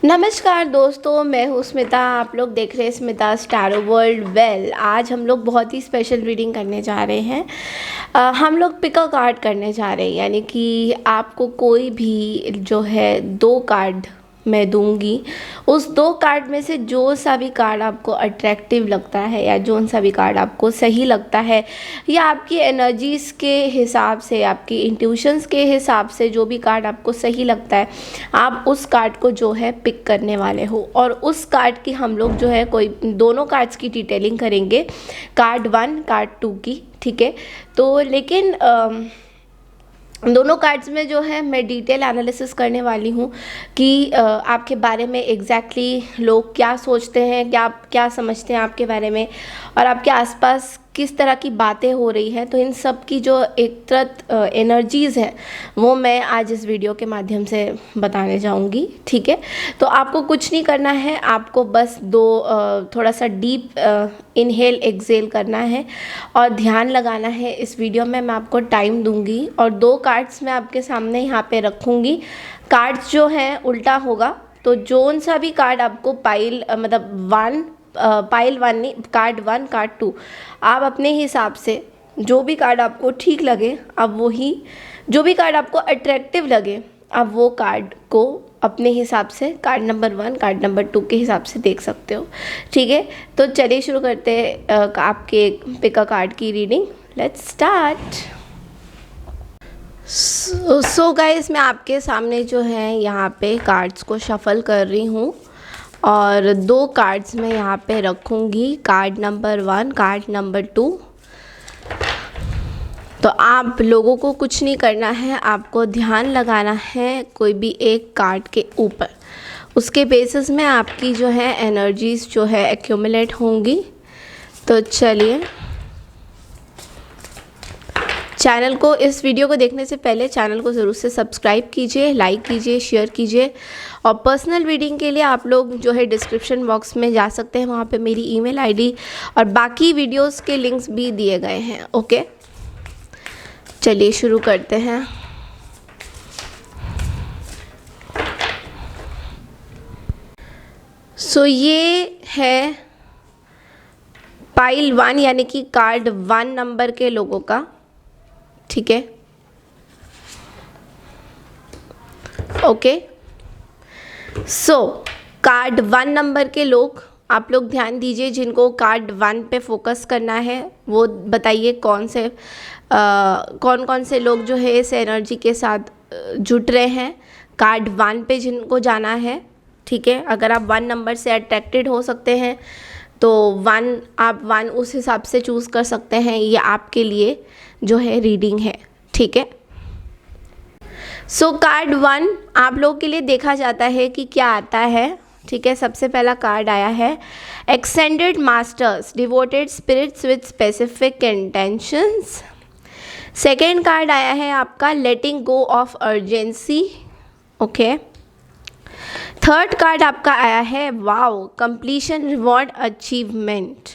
नमस्कार दोस्तों, मैं हूँ स्मिता। आप लोग देख रहे हैं स्मिता स्टारो वर्ल्ड। आज हम लोग बहुत ही स्पेशल रीडिंग करने जा रहे हैं। हम लोग पिक अ कार्ड करने जा रहे हैं, यानी कि आपको कोई भी जो है 2 कार्ड मैं दूंगी। उस 2 कार्ड में से जो सा भी कार्ड आपको अट्रैक्टिव लगता है या जो सा भी कार्ड आपको सही लगता है या आपकी एनर्जीज़ के हिसाब से, आपकी इंट्यूशंस के हिसाब से जो भी कार्ड आपको सही लगता है, आप उस कार्ड को जो है पिक करने वाले हो। और उस कार्ड की हम लोग जो है कोई दोनों कार्ड्स की डिटेलिंग करेंगे, कार्ड 1 कार्ड 2 की, ठीक है। तो लेकिन दोनों कार्ड्स में जो है मैं डिटेल एनालिसिस करने वाली हूँ कि आपके बारे में एग्जैक्टली लोग क्या सोचते हैं, क्या समझते हैं आपके बारे में, और आपके आसपास किस तरह की बातें हो रही हैं। तो इन सब की जो एक तरह एनर्जीज़ हैं वो मैं आज इस वीडियो के माध्यम से बताने जाऊंगी, ठीक है। तो आपको कुछ नहीं करना है, आपको बस थोड़ा सा डीप इनहेल एक्सेल करना है और ध्यान लगाना है। इस वीडियो में मैं आपको टाइम दूंगी और 2 कार्ड्स मैं आपके सामने यहाँ पे रखूँगी। कार्ड्स जो हैं उल्टा होगा, तो जोन सा भी कार्ड आपको पाइल 1 नहीं, कार्ड 1 कार्ड 2 आप अपने हिसाब से जो भी कार्ड आपको ठीक लगे आप वही, जो भी कार्ड आपको अट्रैक्टिव लगे आप वो कार्ड को अपने हिसाब से कार्ड नंबर 1 कार्ड नंबर 2 के हिसाब से देख सकते हो, ठीक है। तो चलिए शुरू करते हैं आपके पिक अ कार्ड की reading. Let's start. So guys, मैं आपके सामने जो है यहाँ पे कार्ड्स को शफल कर रही हूँ और 2 कार्ड्स मैं यहाँ पे रखूँगी, कार्ड नंबर 1 कार्ड नंबर 2। तो आप लोगों को कुछ नहीं करना है, आपको ध्यान लगाना है कोई भी एक कार्ड के ऊपर। उसके बेसिस में आपकी जो है एनर्जीज़ जो है एक्यूमुलेट होंगी। तो चलिए, चैनल को, इस वीडियो को देखने से पहले चैनल को ज़रूर से सब्सक्राइब कीजिए, लाइक कीजिए, शेयर कीजिए। और पर्सनल रीडिंग के लिए आप लोग जो है डिस्क्रिप्शन बॉक्स में जा सकते हैं, वहाँ पे मेरी ईमेल आईडी और बाकी वीडियोस के लिंक्स भी दिए गए हैं, ओके। चलिए शुरू करते हैं। सो ये है पाइल 1 यानी कि कार्ड 1 नंबर के लोगों का, ठीक है, ओके। सो कार्ड 1 नंबर के लोग, आप लोग ध्यान दीजिए, जिनको कार्ड 1 पे फोकस करना है वो बताइए कौन कौन से लोग जो है इस एनर्जी के साथ जुट रहे हैं। कार्ड 1 पे जिनको जाना है, ठीक है। अगर आप 1 नंबर से अट्रैक्टेड हो सकते हैं तो आप 1 उस हिसाब से चूज़ कर सकते हैं। ये आपके लिए जो है रीडिंग है, ठीक है। सो कार्ड 1 आप लोगों के लिए देखा जाता है कि क्या आता है, ठीक है। सबसे पहला कार्ड आया है extended masters, devoted spirits with specific intentions. Second card आया है आपका letting go of urgency, okay. Third card आपका आया है wow, completion reward achievement.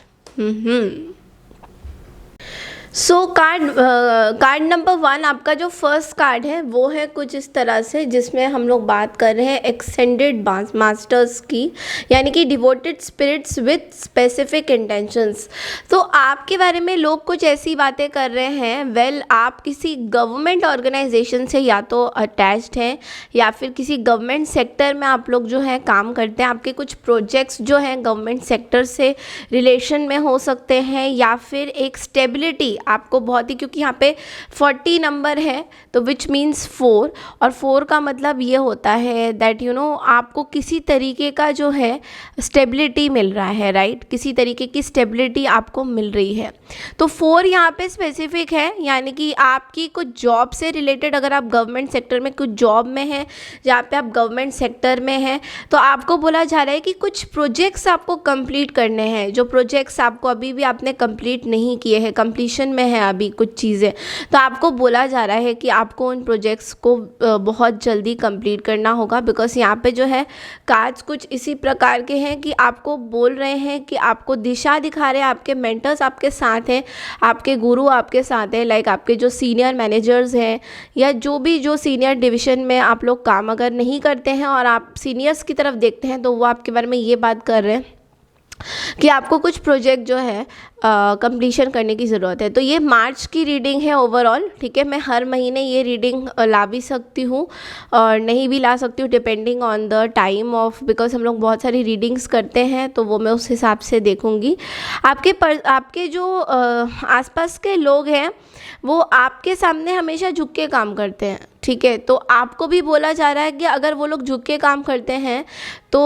So card number 1 आपका जो फर्स्ट कार्ड है वो है कुछ इस तरह से, जिसमें हम लोग बात कर रहे हैं एक्सटेंडेड मास्टर्स की, यानी कि devoted spirits with specific intentions. तो आपके बारे में लोग कुछ ऐसी बातें कर रहे हैं, आप किसी गवर्नमेंट ऑर्गेनाइजेशन से या तो अटैच्ड हैं या फिर किसी गवर्नमेंट सेक्टर में आप लोग जो है काम करते हैं। आपके कुछ प्रोजेक्ट्स जो हैं गवर्नमेंट सेक्टर से रिलेशन में हो सकते हैं, या फिर एक स्टेबिलिटी आपको बहुत ही, क्योंकि यहाँ पे 40 नंबर है तो विच मीन्स 4, और 4 का मतलब ये होता है दैट आपको किसी तरीके का जो है स्टेबिलिटी मिल रहा है, राइट। किसी तरीके की स्टेबिलिटी आपको मिल रही है। तो 4 यहाँ पे स्पेसिफिक है, यानी कि आपकी कुछ जॉब से रिलेटेड, अगर आप गवर्नमेंट सेक्टर में कुछ जॉब में हैं, जहाँ पे आप गवर्नमेंट सेक्टर में हैं, तो आपको बोला जा रहा है कि कुछ प्रोजेक्ट्स आपको कंप्लीट करने हैं। जो प्रोजेक्ट्स आपको अभी भी आपने कंप्लीट नहीं किए हैं, कंप्लीशन में है अभी कुछ चीज़ें, तो आपको बोला जा रहा है कि आपको उन प्रोजेक्ट्स को बहुत जल्दी कंप्लीट करना होगा। बिकॉज़ यहाँ पे जो है कार्ड्स कुछ इसी प्रकार के हैं कि आपको बोल रहे हैं कि आपको दिशा दिखा रहे हैं, आपके मेंटर्स आपके साथ हैं, आपके गुरु आपके साथ हैं, लाइक आपके जो सीनियर मैनेजर्स हैं या जो सीनियर डिवीज़न में आप लोग काम अगर नहीं करते हैं और आप सीनियर्स की तरफ देखते हैं, तो वो आपके बारे में ये बात कर रहे हैं कि आपको कुछ प्रोजेक्ट जो है कंप्लीशन करने की ज़रूरत है। तो ये मार्च की रीडिंग है ओवरऑल, ठीक है। मैं हर महीने ये रीडिंग ला भी सकती हूँ और नहीं भी ला सकती हूँ, depending on the time of, because हम लोग बहुत सारी रीडिंग्स करते हैं, तो वो मैं उस हिसाब से देखूँगी। आपके जो आसपास के लोग हैं वो आपके सामने हमेशा झुक के काम करते हैं, ठीक है। तो आपको भी बोला जा रहा है कि अगर वो लोग झुक के काम करते हैं तो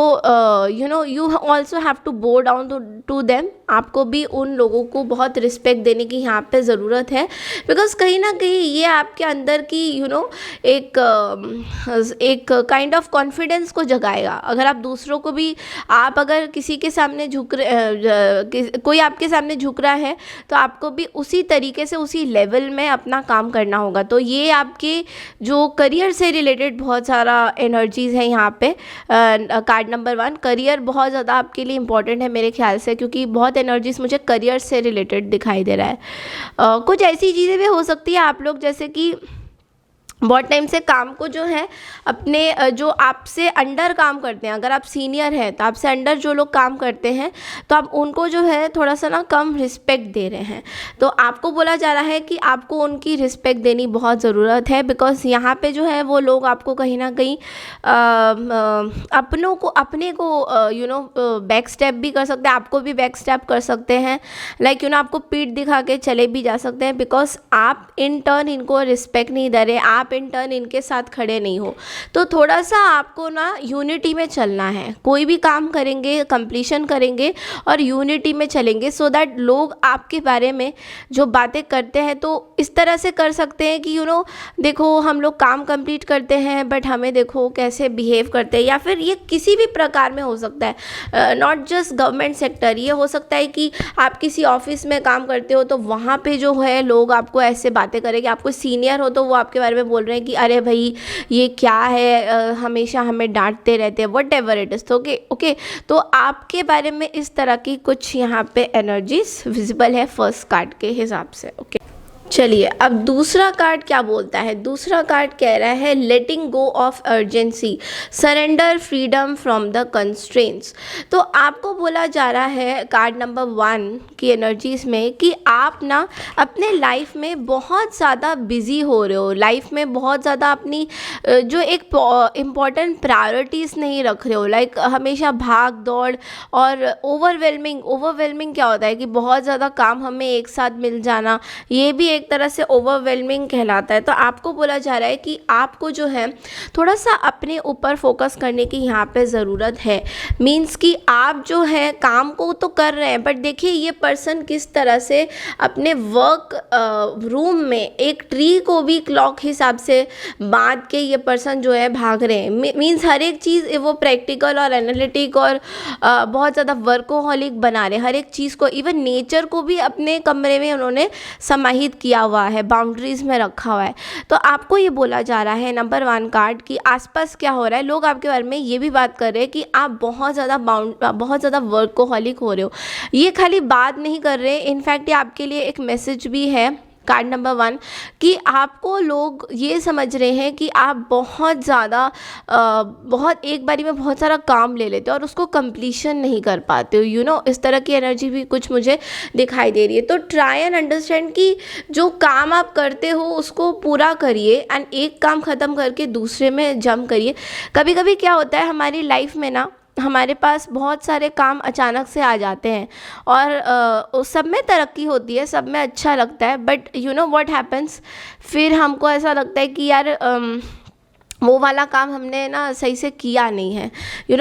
you also have to bow down to them. आपको भी उन लोगों को बहुत रिस्पेक्ट देने की यहाँ पे ज़रूरत है, बिकॉज कहीं ना कहीं ये आपके अंदर की एक काइंड ऑफ कॉन्फिडेंस को जगाएगा। अगर आप दूसरों को भी, आप अगर किसी के सामने कोई आपके सामने झुक रहा है तो आपको भी उसी तरीके से उसी लेवल में अपना काम करना होगा। तो ये आपके जो करियर से रिलेटेड बहुत सारा एनर्जीज़ है यहाँ पे। कार्ड नंबर 1, करियर बहुत ज़्यादा आपके लिए इम्पॉर्टेंट है मेरे ख्याल से, क्योंकि बहुत एनर्जीज़ मुझे करियर से रिलेटेड दिखाई दे रहा है। कुछ ऐसी चीज़ें भी हो सकती है आप लोग जैसे कि बहुत टाइम से काम को जो है अपने जो आपसे अंडर काम करते हैं, अगर आप सीनियर हैं तो आपसे अंडर जो लोग काम करते हैं तो आप उनको जो है थोड़ा सा ना कम रिस्पेक्ट दे रहे हैं। तो आपको बोला जा रहा है कि आपको उनकी रिस्पेक्ट देनी बहुत ज़रूरत है, बिकॉज़ यहाँ पे जो है वो लोग आपको कहीं ना कहीं अपने को बैक स्टेप भी कर सकते हैं, आपको भी बैक स्टेप कर सकते हैं, लाइक आपको पीठ दिखा के चले भी जा सकते हैं, बिकॉज आप इन टर्न इनको रिस्पेक्ट नहीं दे रहे, आप इन टर्न इनके साथ खड़े नहीं हो। तो थोड़ा सा आपको ना यूनिटी में चलना है, कोई भी काम करेंगे कंप्लीशन करेंगे और यूनिटी में चलेंगे, सो दैट लोग आपके बारे में जो बातें करते हैं तो इस तरह से कर सकते हैं कि देखो हम लोग काम कंप्लीट करते हैं बट हमें देखो कैसे बिहेव करते हैं। या फिर ये किसी भी प्रकार में हो सकता है, नॉट जस्ट गवर्नमेंट सेक्टर, ये हो सकता है कि आप किसी ऑफिस में काम करते हो तो वहाँ पे जो है लोग आपको ऐसे बातें करेंगे, आपको सीनियर हो तो वो आपके बारे में बोल रहे हैं कि अरे भाई ये क्या है, हमेशा हमें डांटते रहते हैं, वट एवर इट इज़। तो ओके तो आपके बारे में इस तरह की कुछ यहाँ पे एनर्जीज विजिबल है फर्स्ट कार्ड के हिसाब से। ओके चलिए अब दूसरा कार्ड क्या बोलता है। दूसरा कार्ड कह रहा है letting go of urgency, surrender freedom from the constraints. तो आपको बोला जा रहा है कार्ड नंबर 1 की एनर्जीज में कि आप ना अपने लाइफ में बहुत ज़्यादा बिजी हो रहे हो, लाइफ में बहुत ज़्यादा अपनी जो एक इम्पॉर्टेंट प्रायोरिटीज़ नहीं रख रहे हो, लाइक हमेशा भाग दौड़ और ओवरवेलमिंग क्या होता है कि बहुत ज़्यादा काम हमें एक साथ मिल जाना, ये भी एक तरह से ओवरवेलमिंग कहलाता है। तो आपको बोला जा रहा है कि आपको जो है थोड़ा सा अपने ऊपर फोकस करने की यहाँ पे ज़रूरत है। मीन्स कि आप जो है काम को तो कर रहे हैं बट देखिए ये पर्सन किस तरह से अपने वर्क रूम में एक ट्री को भी क्लॉक हिसाब से बांध के ये पर्सन जो है भाग रहे हैं। मीन्स हर एक चीज़ वो प्रैक्टिकल और एनालिटिक और बहुत ज़्यादा वर्कोहॉलिक बना रहे हैं हर एक चीज़ को। इवन नेचर को भी अपने कमरे में उन्होंने समाहित किया हुआ है, बाउंड्रीज में रखा हुआ है। तो आपको ये बोला जा रहा है नंबर 1 कार्ड कि आसपास क्या हो रहा है, लोग आपके बारे में ये भी बात कर रहे हैं कि आप बहुत ज़्यादा वर्कोहॉलिक हो रहे हो। ये खाली बात नहीं कर रहे, इनफैक्ट ये आपके लिए एक मैसेज भी है कार्ड नंबर 1 कि आपको लोग ये समझ रहे हैं कि आप बहुत ज़्यादा बहुत एक बारी में बहुत सारा काम ले लेते हो और उसको कंप्लीशन नहीं कर पाते हो। इस तरह की एनर्जी भी कुछ मुझे दिखाई दे रही है। तो ट्राई एंड अंडरस्टैंड कि जो काम आप करते हो उसको पूरा करिए एंड एक काम ख़त्म करके दूसरे में जंप करिए। कभी कभी क्या होता है हमारी लाइफ में ना, हमारे पास बहुत सारे काम अचानक से आ जाते हैं और सब में तरक्की होती है, सब में अच्छा लगता है, बट व्हाट हैपन्स, फिर हमको ऐसा लगता है कि यार वो वाला काम हमने ना सही से किया नहीं है।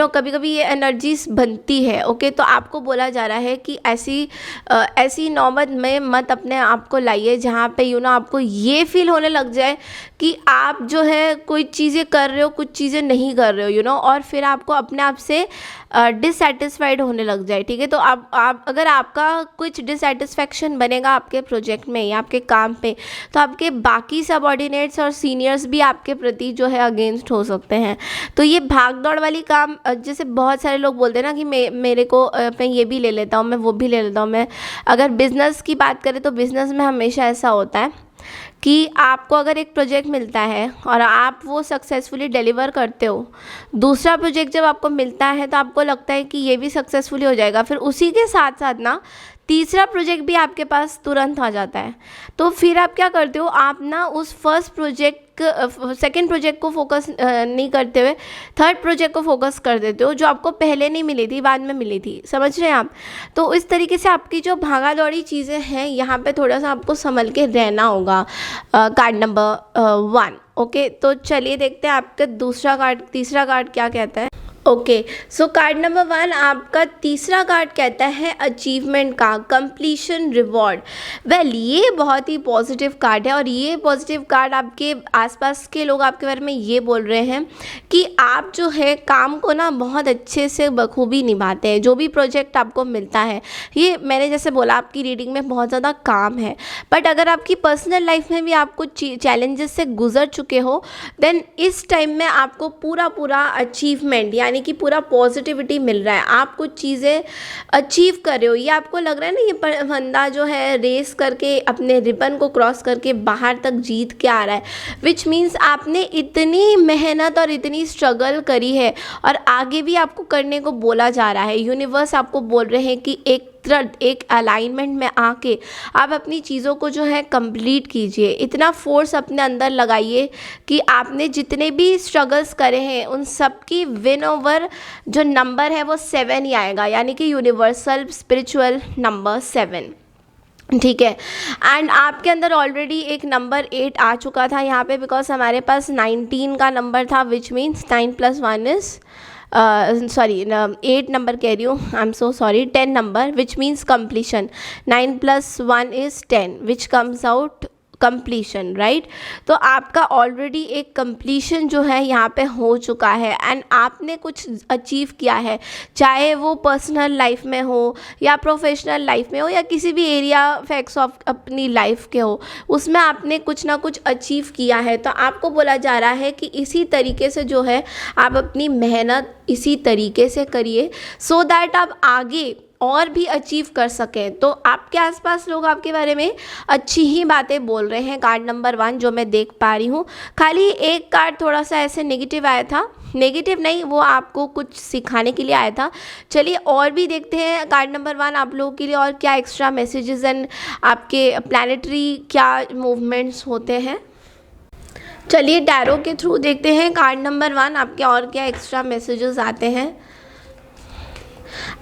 कभी कभी ये एनर्जीज बनती है। ओके तो आपको बोला जा रहा है कि ऐसी नौबत में मत अपने आप को लाइए जहाँ पे आपको ये फील होने लग जाए कि आप जो है कोई चीज़ें कर रहे हो कुछ चीज़ें नहीं कर रहे हो और फिर आपको अपने आप से डिससेटिस्फाइड होने लग जाए, ठीक है। तो आप अगर आपका कुछ डिससेटिस्फैक्शन बनेगा आपके प्रोजेक्ट में या आपके काम पे, तो आपके बाकी सबऑर्डिनेट्स और सीनियर्स भी आपके प्रति जो है अगेंस्ट हो सकते हैं। तो ये भाग दौड़ वाली काम, जैसे बहुत सारे लोग बोलते हैं ना कि मेरे को मैं ये भी ले लेता हूँ, मैं वो भी ले लेता हूँ। मैं अगर बिज़नेस की बात करें तो बिज़नेस में हमेशा ऐसा होता है कि आपको अगर एक प्रोजेक्ट मिलता है और आप वो सक्सेसफुली डिलीवर करते हो, दूसरा प्रोजेक्ट जब आपको मिलता है तो आपको लगता है कि ये भी सक्सेसफुली हो जाएगा, फिर उसी के साथ साथ ना तीसरा प्रोजेक्ट भी आपके पास तुरंत आ जाता है। तो फिर आप क्या करते हो, आप ना उस फर्स्ट प्रोजेक्ट सेकंड प्रोजेक्ट को फोकस नहीं करते हुए थर्ड प्रोजेक्ट को फोकस कर देते हो, जो आपको पहले नहीं मिली थी, बाद में मिली थी। समझ रहे हैं आप? तो इस तरीके से आपकी जो भागा दौड़ी चीज़ें हैं, यहाँ पे थोड़ा सा आपको संभल के रहना होगा। Card number 1। ओके, तो चलिए देखते हैं आपका तीसरा कार्ड क्या कहता है। ओके, सो कार्ड नंबर 1, आपका तीसरा कार्ड कहता है अचीवमेंट का, कंप्लीशन, रिवॉर्ड। वेल, ये बहुत ही पॉजिटिव कार्ड है और ये पॉजिटिव कार्ड आपके आसपास के लोग आपके बारे में ये बोल रहे हैं कि आप जो है काम को ना बहुत अच्छे से बखूबी निभाते हैं। जो भी प्रोजेक्ट आपको मिलता है, ये मैंने जैसे बोला आपकी रीडिंग में बहुत ज़्यादा काम है, बट अगर आपकी पर्सनल लाइफ में भी आप कुछ चैलेंजेस से गुजर चुके हो, देन इस टाइम में आपको पूरा अचीवमेंट यानी कि पूरा पॉजिटिविटी मिल रहा है। आप कुछ चीज़ें अचीव कर रहे हो, ये आपको लग रहा है ना, ये बंदा जो है रेस करके अपने रिबन को क्रॉस करके बाहर तक जीत के आ रहा है, विच मीन्स आपने इतनी मेहनत और इतनी स्ट्रगल करी है और आगे भी आपको करने को बोला जा रहा है। यूनिवर्स आपको बोल रहे हैं कि एक अलाइनमेंट में आके आप अपनी चीज़ों को जो है कंप्लीट कीजिए। इतना फोर्स अपने अंदर लगाइए कि आपने जितने भी स्ट्रगल्स करे हैं उन सब की विन ओवर जो नंबर है वो 7 ही आएगा, यानी कि यूनिवर्सल स्पिरिचुअल नंबर 7, ठीक है। एंड आपके अंदर ऑलरेडी एक नंबर 8 आ चुका था यहाँ पे, बिकॉज हमारे पास 19 का नंबर था, विच मीन्स 9 + 1 इज़ 8 नंबर कह रही हूँ, I am so sorry, 10 number, which means completion. 9 + 1 is 10, which comes out completion, right. तो आपका ऑलरेडी एक कंप्लीशन जो है यहाँ पे हो चुका है एंड आपने कुछ अचीव किया है, चाहे वो पर्सनल लाइफ में हो या प्रोफेशनल लाइफ में हो या किसी भी एरिया फैक्ट्स ऑफ अपनी लाइफ के हो, उसमें आपने कुछ ना कुछ अचीव किया है। तो आपको बोला जा रहा है कि इसी तरीके से जो है आप अपनी मेहनत इसी तरीके से करिए, सो दैट आप आगे और भी अचीव कर सकें। तो आपके आसपास लोग आपके बारे में अच्छी ही बातें बोल रहे हैं। कार्ड नंबर 1 जो मैं देख पा रही हूँ, खाली एक कार्ड थोड़ा सा ऐसे नेगेटिव आया था, नेगेटिव नहीं, वो आपको कुछ सिखाने के लिए आया था। चलिए और भी देखते हैं कार्ड नंबर 1 आप लोगों के लिए और क्या एक्स्ट्रा मैसेजेस एंड आपके प्लैनेटरी क्या मूवमेंट्स होते हैं। चलिए टैरो के थ्रू देखते हैं कार्ड नंबर 1 आपके और क्या एक्स्ट्रा मैसेजेस आते हैं,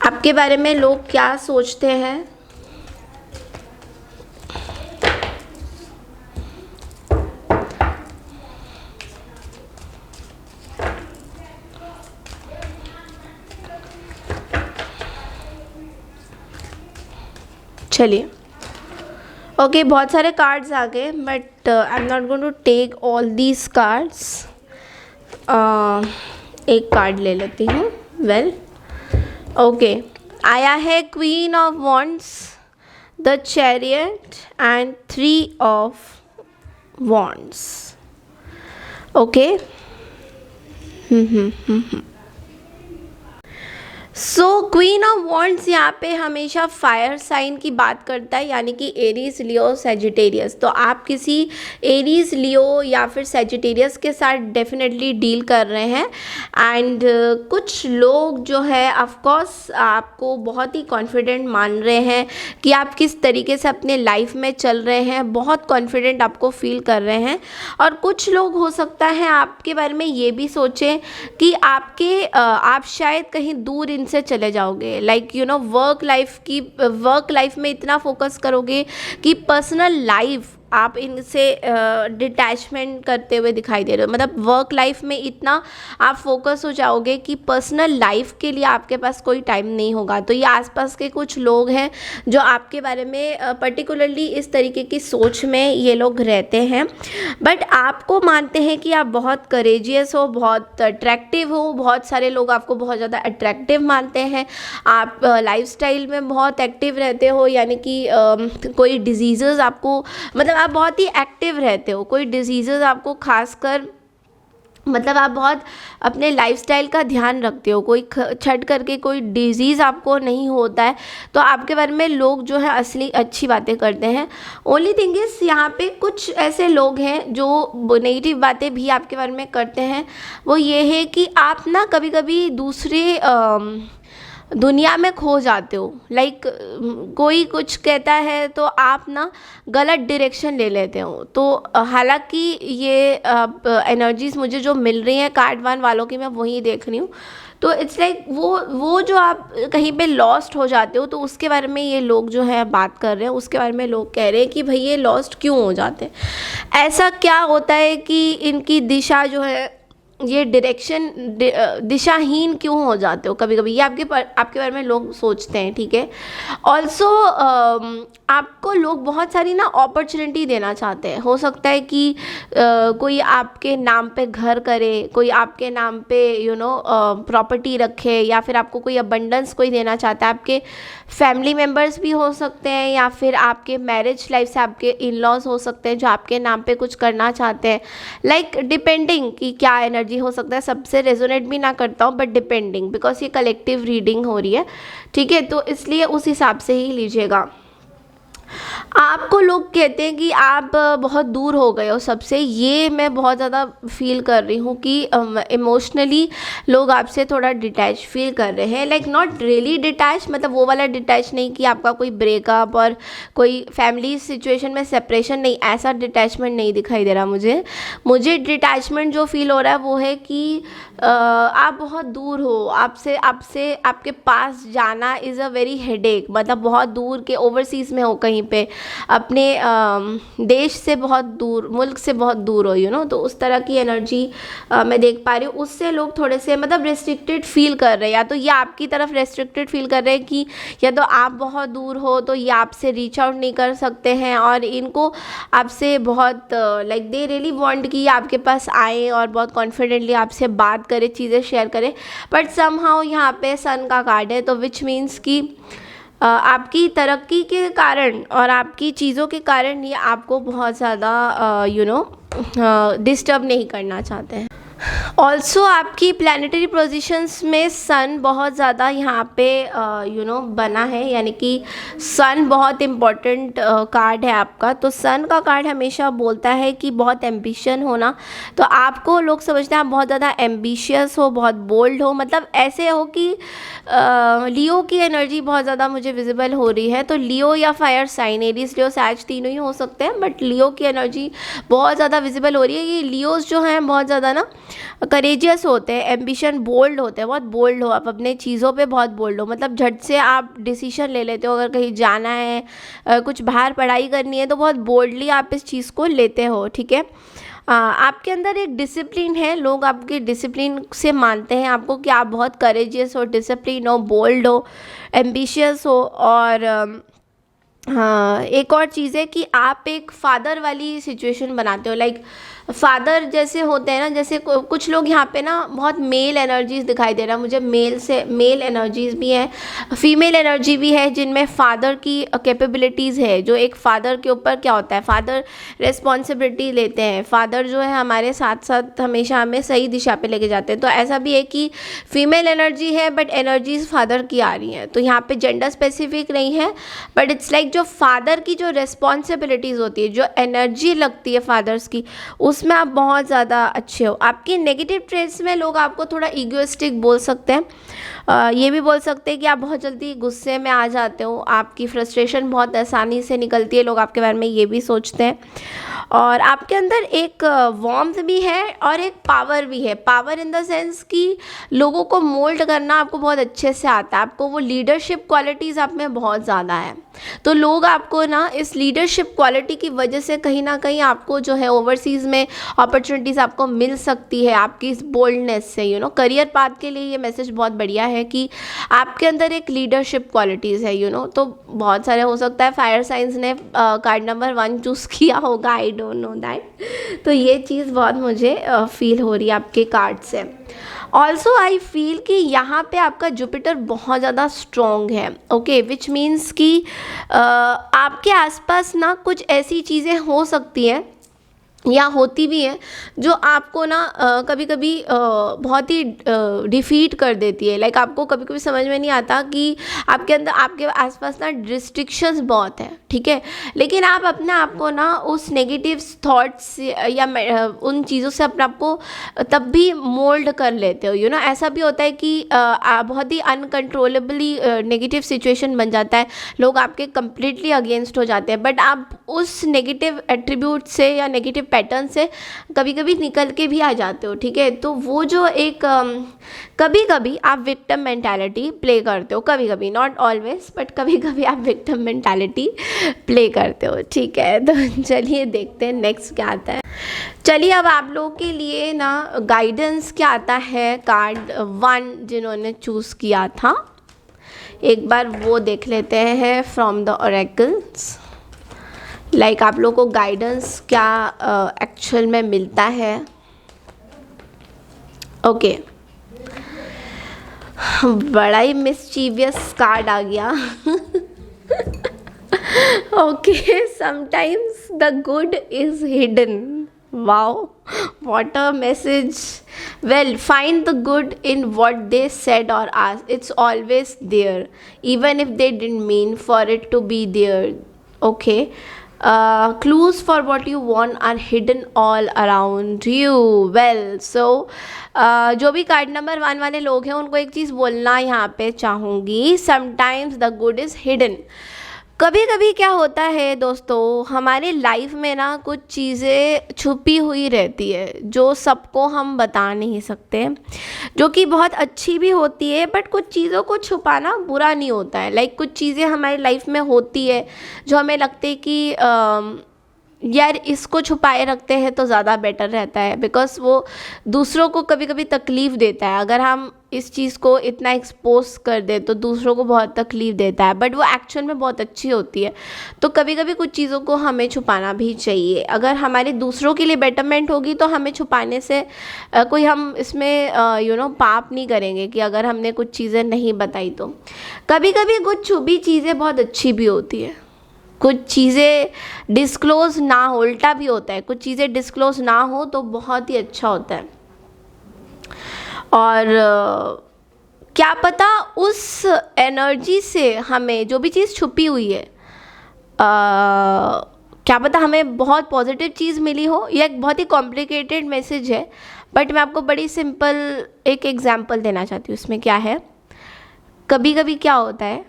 आपके बारे में लोग क्या सोचते हैं। चलिए ओके, बहुत सारे कार्ड्स आ गए, but I am not going to take all these cards. एक कार्ड ले लेती हूँ। वेल ओके, आया है queen of wands, the chariot and 3 of wands. Okay, so queen of wands यहाँ पे हमेशा फायर साइन की बात करता है, यानी कि एरीज, लियो, सेजिटेरियस। तो आप किसी एरीज, लियो या फिर सेजिटेरियस के साथ डेफिनेटली डील कर रहे हैं। एंड कुछ लोग जो है ऑफकोर्स आपको बहुत ही कॉन्फिडेंट मान रहे हैं कि आप किस तरीके से अपने लाइफ में चल रहे हैं, बहुत कॉन्फिडेंट आपको फील कर रहे हैं। और कुछ लोग हो सकता है आपके बारे में ये भी सोचें कि आप शायद कहीं दूर से चले जाओगे, लाइक वर्क लाइफ में इतना फोकस करोगे कि पर्सनल लाइफ आप इनसे डिटैचमेंट करते हुए दिखाई दे रहे हो, मतलब वर्क लाइफ में इतना आप फोकस हो जाओगे कि पर्सनल लाइफ के लिए आपके पास कोई टाइम नहीं होगा। तो ये आसपास के कुछ लोग हैं जो आपके बारे में पर्टिकुलरली इस तरीके की सोच में ये लोग रहते हैं, बट आपको मानते हैं कि आप बहुत करेजियस हो, बहुत अट्रैक्टिव हो, बहुत सारे लोग आपको बहुत ज़्यादा अट्रैक्टिव मानते हैं। आप लाइफस्टाइल में बहुत एक्टिव रहते हो, यानी कि कोई डिजीज़ आपको, मतलब आप बहुत ही एक्टिव रहते हो, कोई डिजीज़ आपको खासकर, मतलब आप बहुत अपने लाइफस्टाइल का ध्यान रखते हो, कोई छट करके कोई डिजीज़ आपको नहीं होता है। तो आपके बारे में लोग जो है असली अच्छी बातें करते हैं। ओनली थिंग इज़ यहाँ पे कुछ ऐसे लोग हैं जो नेगेटिव बातें भी आपके बारे में करते हैं। वो ये है कि आप ना कभी कभी दूसरे दुनिया में खो जाते हो। लाइक कोई कुछ कहता है तो आप ना गलत डायरेक्शन ले लेते हो। तो हालांकि ये एनर्जीज़ मुझे जो मिल रही हैं कार्ड वन वालों की, मैं वही देख रही हूँ। तो इट्स लाइक वो जो आप कहीं पे लॉस्ट हो जाते हो, तो उसके बारे में ये लोग जो है बात कर रहे हैं, उसके बारे में लोग कह रहे हैं कि भाई ये लॉस्ट क्यों हो जाते हैं, ऐसा क्या होता है कि इनकी दिशा जो है, ये डायरेक्शन दिशाहीन क्यों हो जाते हो कभी कभी, ये आपके बारे में लोग सोचते हैं, ठीक है। ऑल्सो आपको लोग बहुत सारी ना अपॉर्चुनिटी देना चाहते हैं। हो सकता है कि कोई आपके नाम पे घर करे, कोई आपके नाम पे प्रॉपर्टी रखे, या फिर आपको कोई अबंडेंस कोई देना चाहता है। आपके फैमिली मेम्बर्स भी हो सकते हैं, या फिर आपके मैरिज लाइफ से आपके इन लॉज हो सकते हैं जो आपके नाम पे कुछ करना चाहते हैं। लाइक डिपेंडिंग कि क्या एनर्जी हो सकता है, सबसे रेजोनेट भी ना करता हूँ, बट डिपेंडिंग, बिकॉज ये कलेक्टिव रीडिंग हो रही है, ठीक है। तो इसलिए उस हिसाब से ही लीजिएगा। आपको लोग कहते हैं कि आप बहुत दूर हो गए हो सबसे, ये मैं बहुत ज़्यादा फील कर रही हूँ कि इमोशनली लोग आपसे थोड़ा डिटैच फील कर रहे हैं। लाइक नॉट रियली डिटैच, मतलब वो वाला डिटैच नहीं कि आपका कोई ब्रेकअप और कोई फैमिली सिचुएशन में सेपरेशन, नहीं, ऐसा डिटैचमेंट नहीं दिखाई दे रहा मुझे डिटैचमेंट जो फील हो रहा है वो है कि आप बहुत दूर हो, आपसे आपके पास जाना इज़ अ वेरी हेडेक, मतलब बहुत दूर के ओवरसीज़ में हो, कहीं पे अपने देश से बहुत दूर, मुल्क से बहुत दूर हो, तो उस तरह की एनर्जी मैं देख पा रही हूँ। उससे लोग थोड़े से मतलब रेस्ट्रिक्टेड फील कर रहे हैं, या तो ये आपकी तरफ रेस्ट्रिक्टेड फील कर रहे हैं कि या तो आप बहुत दूर हो तो ये आपसे रीच आउट नहीं कर सकते हैं, और इनको आपसे बहुत लाइक दे रियली वांट कि आपके पास आए और बहुत कॉन्फिडेंटली आपसे बात करे, चीज़ें शेयर करे। बट समहाउ यहाँ पे सन का कार्ड है, तो विच मीन्स कि आपकी तरक्की के कारण और आपकी चीज़ों के कारण ये आपको बहुत ज़्यादा डिस्टर्ब नहीं करना चाहते हैं। ऑल्सो आपकी प्लानिटरी पोजीशंस में सन बहुत ज़्यादा यहाँ पे बना है, यानी कि सन बहुत इम्पॉर्टेंट कार्ड है आपका। तो सन का कार्ड हमेशा बोलता है कि बहुत एम्बिशन होना, तो आपको लोग समझते हैं आप बहुत ज़्यादा एम्बिशियस हो, बहुत बोल्ड हो, मतलब ऐसे हो कि लियो की एनर्जी बहुत ज़्यादा मुझे विजिबल हो रही है। तो लियो या फायर साइन, एरीज, लियो, सैज तीनों ही हो सकते हैं, बट लियो की एनर्जी बहुत ज़्यादा विजिबल हो रही है। ये लियोज जो हैं बहुत ज़्यादा ना करेजियस होते हैं, एम्बिशन बोल्ड होते हैं, बहुत बोल्ड हो आप अपने चीज़ों पे, बहुत बोल्ड हो, मतलब झट से आप डिसीजन ले लेते हो। अगर कहीं जाना है, कुछ बाहर पढ़ाई करनी है, तो बहुत बोल्डली आप इस चीज़ को लेते हो, ठीक है। आपके अंदर एक डिसिप्लिन है, लोग आपके डिसिप्लिन से मानते हैं आपको कि आप बहुत करेजियस हो, डिसिप्लिन हो, बोल्ड हो, एम्बिशियस हो। और हाँ, एक और चीज़ है कि आप एक फादर वाली सिचुएशन बनाते हो। लाइक फादर जैसे होते हैं ना, जैसे कुछ लोग यहाँ पे ना बहुत मेल एनर्जीज दिखाई दे रहा है मुझे, मेल एनर्जीज भी हैं, फीमेल एनर्जी भी है, जिनमें फादर की कैपेबिलिटीज़ है। जो एक फादर के ऊपर क्या होता है, फादर रिस्पॉन्सिबिलिटी लेते हैं, फादर जो है हमारे साथ साथ हमेशा हमें सही दिशा पे लेके जाते हैं। तो ऐसा भी है कि फीमेल एनर्जी है बट एनर्जीज फादर की आ रही हैं। तो यहाँ पे जेंडर स्पेसिफिक नहीं है, बट इट्स लाइक जो फादर की जो रिस्पॉन्सिबिलिटीज़ होती है, जो एनर्जी लगती है फादर्स की, उसमें आप बहुत ज़्यादा अच्छे हो। आपकी नेगेटिव ट्रेड्स में लोग आपको थोड़ा ईगोइस्टिक बोल सकते हैं, ये भी बोल सकते हैं कि आप बहुत जल्दी गुस्से में आ जाते हो, आपकी फ्रस्ट्रेशन बहुत आसानी से निकलती है, लोग आपके बारे में ये भी सोचते हैं। और आपके अंदर एक वार्मथ भी है और एक पावर भी है। पावर इन द सेंस कि लोगों को मोल्ड करना आपको बहुत अच्छे से आता है, आपको वो लीडरशिप क्वालिटीज़ आप में बहुत ज़्यादा है। तो लोग आपको ना इस लीडरशिप क्वालिटी की वजह से कहीं ना कहीं आपको जो है ओवरसीज़ में अपॉर्चुनिटीज़ आपको मिल सकती है आपकी इस बोल्डनेस से। करियर पाथ के लिए ये मैसेज बहुत बढ़िया है कि आपके अंदर एक लीडरशिप क्वालिटीज़ है। तो बहुत सारे हो सकता है फायर साइंस ने कार्ड नंबर 1 चूज़ किया होगा, आई डोंट नो दैट। तो ये चीज़ बहुत मुझे फील हो रही है आपके कार्ड से। ऑल्सो आई फील कि यहाँ पे आपका जुपिटर बहुत ज़्यादा स्ट्रॉन्ग है, ओके, विच मीन्स कि आपके आसपास ना कुछ ऐसी चीज़ें हो सकती हैं या होती भी हैं जो आपको ना कभी कभी बहुत ही डिफीट कर देती है। लाइक आपको कभी कभी समझ में नहीं आता कि आपके अंदर आपके आसपास ना रिस्ट्रिक्शंस बहुत है, ठीक है, लेकिन आप अपने आप को ना उस नेगेटिव थॉट्स या उन चीज़ों से अपने आप को तब भी मोल्ड कर लेते हो। ऐसा भी होता है कि बहुत ही अनकंट्रोलेबली नेगेटिव सिचुएशन बन जाता है, लोग आपके कम्प्लीटली अगेंस्ट हो जाते हैं, बट आप उस नेगेटिव एट्रीब्यूट से या नेगेटिव पैटर्न से कभी कभी निकल के भी आ जाते हो, ठीक है। तो वो जो एक कभी कभी आप विक्टिम मेंटालिटी प्ले करते हो, कभी कभी, नॉट ऑलवेज, बट कभी कभी आप विक्टिम मेंटालिटी प्ले करते हो, ठीक है। तो चलिए देखते हैं नेक्स्ट क्या आता है। चलिए अब आप लोगों के लिए ना गाइडेंस क्या आता है कार्ड 1 जिन्होंने चूज़ किया था, एक बार वो देख लेते हैं फ्रॉम द ओरेकल्स। लाइक आप लोगों को गाइडेंस क्या एक्चुअल में मिलता है। ओके, बड़ा ही मिस्चीवियस कार्ड आ गया। Okay, sometimes the good is hidden. Wow, what a message. Well, find the good in what they said or asked. It's always there, even if they didn't mean for it to be there. Okay. Clues for what you want are hidden all around you. Well, so जो भी card number 1 वाले लोग हैं उनको एक चीज़ बोलना यहाँ पे चाहूँगी, sometimes the good is hidden. कभी कभी क्या होता है दोस्तों, हमारे लाइफ में ना कुछ चीज़ें छुपी हुई रहती है जो सबको हम बता नहीं सकते, जो कि बहुत अच्छी भी होती है, बट कुछ चीज़ों को छुपाना बुरा नहीं होता है। लाइक कुछ चीज़ें हमारी लाइफ में होती है जो हमें लगते हैं कि यार इसको छुपाए रखते हैं तो ज़्यादा बेटर रहता है, बिकॉज़ वो दूसरों को कभी कभी तकलीफ़ देता है। अगर हम इस चीज़ को इतना एक्सपोज कर दे तो दूसरों को बहुत तकलीफ़ देता है, बट वो एक्चुअल में बहुत अच्छी होती है। तो कभी कभी कुछ चीज़ों को हमें छुपाना भी चाहिए। अगर हमारे दूसरों के लिए बेटरमेंट होगी तो हमें छुपाने से कोई हम इसमें पाप नहीं करेंगे कि अगर हमने कुछ चीज़ें नहीं बताई तो। कभी कभी कुछ छुपी चीज़ें बहुत अच्छी भी होती है, कुछ चीज़ें डिस्क्लोज़ ना हो, उल्टा भी होता है, कुछ चीज़ें डिस्क्लोज़ ना हो तो बहुत ही अच्छा होता है। और क्या पता उस एनर्जी से हमें जो भी चीज़ छुपी हुई है, क्या पता हमें बहुत पॉजिटिव चीज़ मिली हो, या एक बहुत ही कॉम्प्लिकेटेड मैसेज है, बट मैं आपको बड़ी सिंपल एक एग्जांपल देना चाहती हूँ। इसमें क्या है, कभी कभी क्या होता है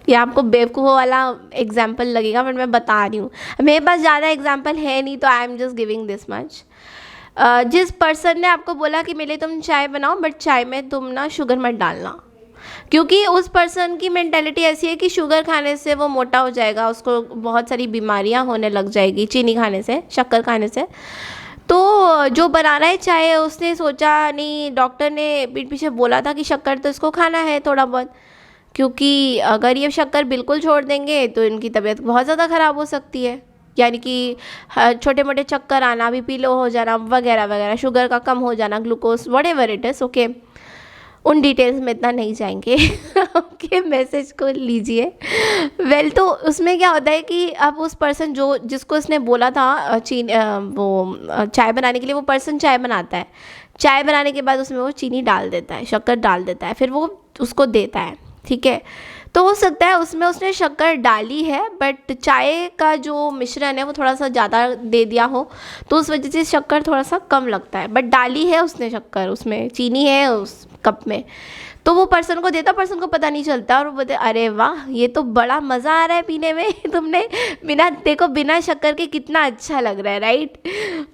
ये आपको बेवकूफ़ वाला एग्जाम्पल लगेगा, बट मैं बता रही हूँ, मेरे पास ज़्यादा एग्जाम्पल है नहीं तो I am just giving this much. जिस पर्सन ने आपको बोला कि मेरे लिए तुम चाय बनाओ, बट चाय में तुम ना शुगर मत डालना, क्योंकि उस पर्सन की मेंटालिटी ऐसी है कि शुगर खाने से वो मोटा हो जाएगा, उसको बहुत सारी बीमारियाँ होने लग जाएगी चीनी खाने से, शक्कर खाने से। तो जो बना रहा है चाय उसने सोचा नहीं, डॉक्टर ने पीठ पीछे बोला था कि शक्कर तो इसको खाना है थोड़ा बहुत, क्योंकि अगर ये शक्कर बिल्कुल छोड़ देंगे तो इनकी तबीयत बहुत ज़्यादा ख़राब हो सकती है, यानी कि छोटे मोटे चक्कर आना, बीपी लो हो जाना वगैरह वगैरह, शुगर का कम हो जाना, glucose whatever it is. Okay, उन डिटेल्स में इतना नहीं जाएंगे। ओके, मैसेज को लीजिए। वेल, तो उसमें क्या होता है कि अब उस पर्सन जो जिसको इसने बोला था वो चाय बनाने के लिए, वो पर्सन चाय बनाता है, चाय बनाने के बाद उसमें वो चीनी डाल देता है, शक्कर डाल देता है, फिर वो उसको देता है, ठीक है। तो हो सकता है उसमें उसने शक्कर डाली है, बट चाय का जो मिश्रण है वो थोड़ा सा ज़्यादा दे दिया हो, तो उस वजह से शक्कर थोड़ा सा कम लगता है, बट डाली है उसने शक्कर, उसमें चीनी है, उस कप में, तो वो पर्सन को देता, पर्सन को पता नहीं चलता और वो बोलते अरे वाह ये तो बड़ा मज़ा आ रहा है पीने में तुमने बिना देखो बिना शक्कर के कितना अच्छा लग रहा है, right.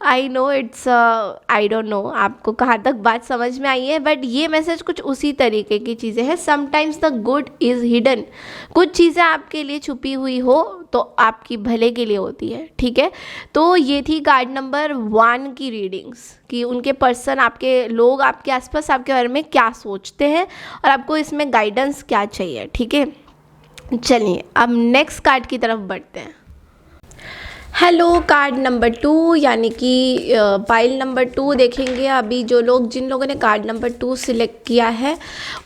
I know it's I don't know आपको कहाँ तक बात समझ में आई है, बट ये मैसेज कुछ उसी तरीके की चीज़ें हैं। Sometimes the good is hidden, कुछ चीज़ें आपके लिए छुपी हुई हो तो आपकी भले के लिए होती है, ठीक है। तो ये थी कार्ड नंबर 1 की रीडिंग्स कि उनके पर्सन, आपके लोग आपके आसपास आपके बारे में क्या सोचते हैं और आपको इसमें गाइडेंस क्या चाहिए, ठीक है। चलिए अब नेक्स्ट कार्ड की तरफ बढ़ते हैं। हेलो, कार्ड नंबर 2 यानी कि पाइल नंबर 2 देखेंगे। अभी जिन लोगों ने कार्ड नंबर 2 सिलेक्ट किया है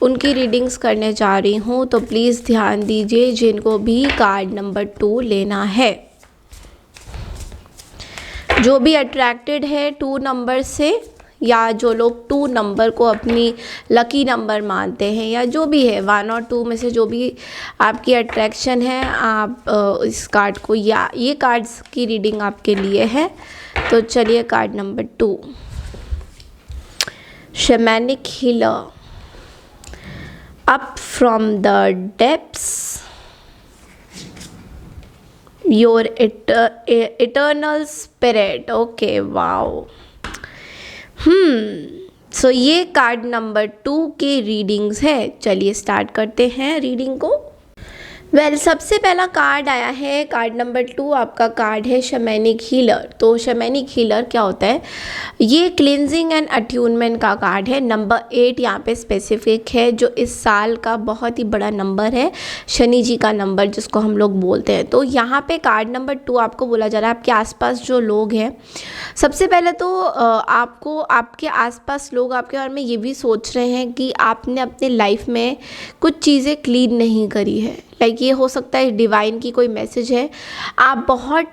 उनकी रीडिंग्स करने जा रही हूँ, तो प्लीज़ ध्यान दीजिए जिनको भी कार्ड नंबर 2 लेना है। जो भी अट्रैक्टेड है 2 नंबर से, या जो लोग 2 नंबर को अपनी लकी नंबर मानते हैं, या जो भी है 1 और 2 में से जो भी आपकी अट्रैक्शन है, आप इस कार्ड को, या ये कार्ड्स की रीडिंग आपके लिए है। तो चलिए card number 2, shamanic healer, up from the depths, your eternal spirit. Okay, wow. So ये कार्ड नंबर 2 की रीडिंग्स है। चलिए स्टार्ट करते हैं रीडिंग को। सबसे पहला कार्ड आया है, कार्ड नंबर 2 आपका कार्ड है शैमानिक हीलर। तो शैमानिक हीलर क्या होता है? ये क्लिनजिंग एंड अट्यूनमेंट का कार्ड है। नंबर 8 यहाँ पे स्पेसिफिक है, जो इस साल का बहुत ही बड़ा नंबर है, शनि जी का नंबर जिसको हम लोग बोलते हैं। तो यहाँ पे कार्ड नंबर 2 आपको बोला जा रहा है आपके आसपास जो लोग हैं, सबसे पहले तो आपको आपके आसपास लोग आपके बारे में ये भी सोच रहे हैं कि आपने अपने लाइफ में कुछ चीज़ें क्लीन नहीं करी है। लाइक ये हो सकता है डिवाइन की कोई मैसेज है, आप बहुत